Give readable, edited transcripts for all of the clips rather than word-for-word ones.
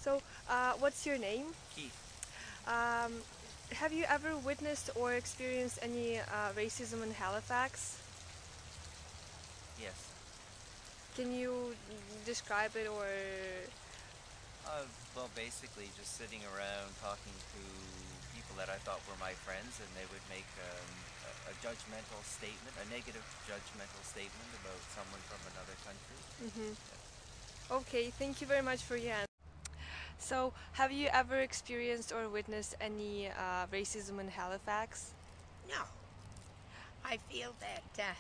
So, what's your name? Keith. Um, have you ever witnessed or experienced any racism in Halifax? Yes. Can you describe it or... Well, basically just sitting around talking to people that I thought were my friends, and they would make a judgmental statement, a negative judgmental statement about someone from another country. Mhm. Okay, thank you very much for your answer. So, have you ever experienced or witnessed any racism in Halifax? No. I feel that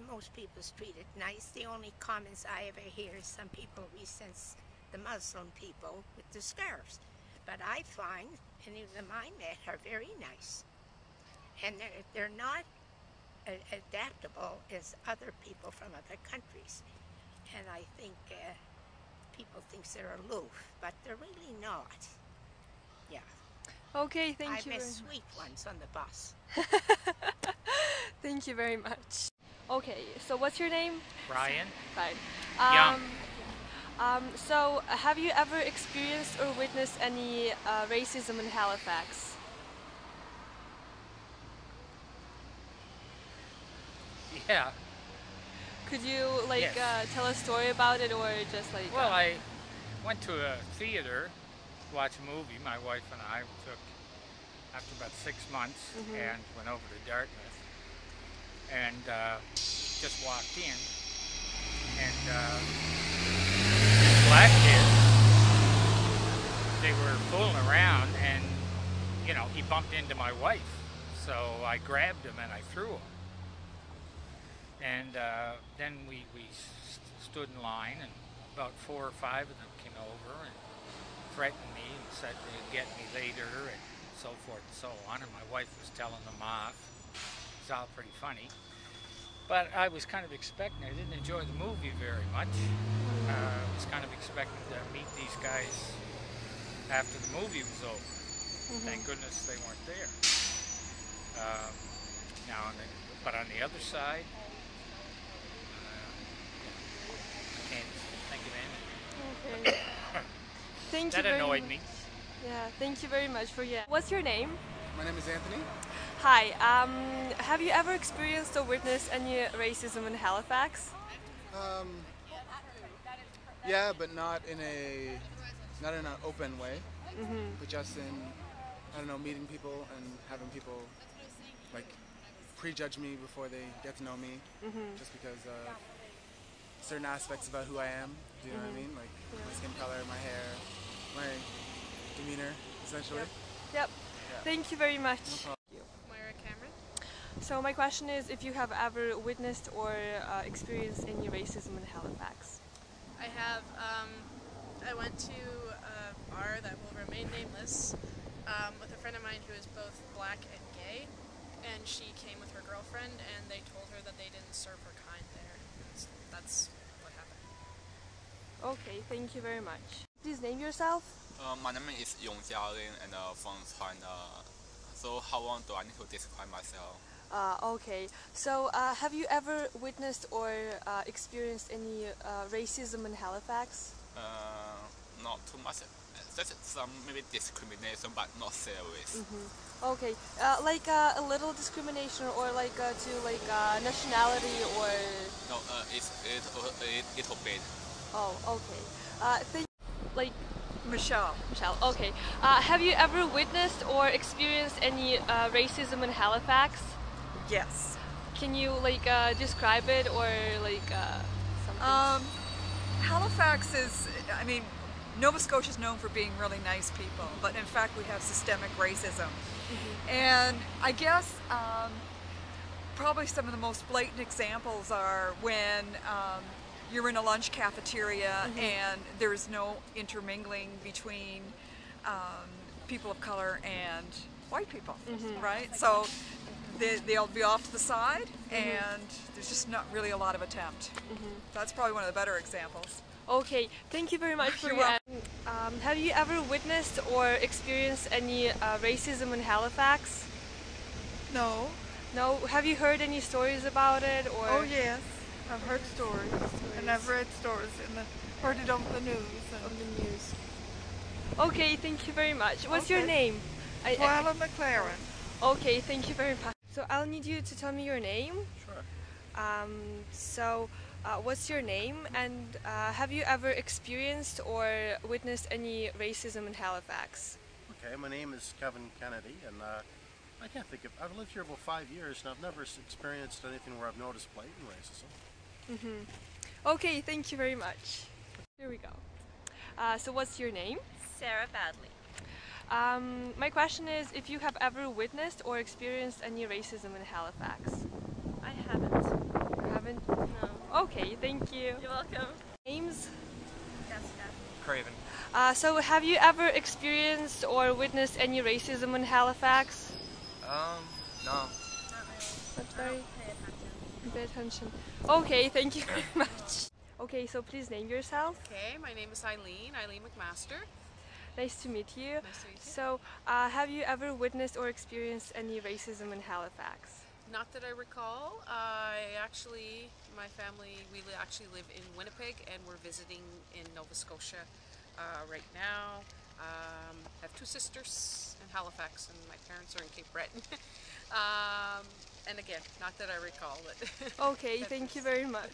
most people treat it nice. The only comments I ever hear is some people resent the Muslim people with the scarves. But I find any of them I met are very nice. And they're not adaptable as other people from other countries. And I think people think they're aloof, but they're really not. Yeah. Okay, thank you I met very sweet ones on the bus. Thank you very much. Okay, so what's your name? Brian. Fine. Young. So, have you ever experienced or witnessed any racism in Halifax? Yeah. Could you Yes. tell a story about it, or just like? Well, I went to a theater to watch a movie. My wife and I took after about 6 months and went over to Dartmouth and just walked in, and black kids, they were fooling around, and he bumped into my wife, so I grabbed him and I threw him. And then we stood in line, and about 4 or 5 of them came over and threatened me and said they'd get me later and so forth and so on, and my wife was telling them off. It's all pretty funny. But I was kind of expecting, I didn't enjoy the movie very much. I was kind of expecting to meet these guys after the movie was over. Thank goodness they weren't there. But on the other side, I can't think of anything. Okay. Thank you That very annoyed much. me. Yeah, thank you very much for your. What's your name? My name is Anthony. Hi. Have you ever experienced or witnessed any racism in Halifax? Yeah, but not in an open way, but just in, meeting people and having people like prejudge me before they get to know me, just because of certain aspects about who I am. Do you know what I mean? Like my skin color, my hair, my demeanor, essentially. Yep. Yeah. Thank you very much. No Moira Cameron. So my question is if you have ever witnessed or experienced any racism in Halifax. I have. I went to a bar that will remain nameless with a friend of mine who is both black and gay, and she came with her girlfriend, and they told her that they didn't serve her kind there. That's what happened. Okay, thank you very much. Please name yourself. My name is Yong Jialin and from China. So how long do I need to describe myself? Okay, so have you ever witnessed or experienced any racism in Halifax? Not too much. There's some maybe discrimination, but not serious. Okay, like a little discrimination or like to like nationality or... No, it's a bit. Oh, okay. Like Michelle. Michelle, okay. Have you ever witnessed or experienced any racism in Halifax? Yes. Can you like describe it or like something? Halifax is, Nova Scotia is known for being really nice people, but in fact we have systemic racism. And I guess probably some of the most blatant examples are when you're in a lunch cafeteria and there's no intermingling between people of color and white people, right? So they'll be off to the side and there's just not really a lot of attempt. That's probably one of the better examples. Okay, thank you very much for your have you ever witnessed or experienced any racism in Halifax? No. No? Have you heard any stories about it or? Oh yes, I've heard stories. And I've read stories and heard it on the news. On the news. Okay, thank you very much. What's your Okay. name? Twyla McLaren. Okay, thank you very much. So I'll need you to tell me your name. Sure. What's your name, and have you ever experienced or witnessed any racism in Halifax? Okay, my name is Kevin Kennedy, and I can't think of. I've lived here about 5 years, and I've never experienced anything where I've noticed blatant racism. Okay, thank you very much. Here we go. So what's your name? Sarah Badley. My question is if you have ever witnessed or experienced any racism in Halifax. I haven't. You haven't? No. Okay, thank you. You're welcome. Names? Jessica. Craven. So have you ever experienced or witnessed any racism in Halifax? No. Not I'm really. sorry. Pay attention. Pay attention. Okay, thank you very much. Okay, so please name yourself. Okay, my name is Eileen McMaster. Nice to meet you. Nice to meet you. So, have you ever witnessed or experienced any racism in Halifax? Not that I recall. My family, we actually live in Winnipeg and we're visiting in Nova Scotia right now. I have two sisters in Halifax and my parents are in Cape Breton. And again, not that I recall, but Okay, thank you very much.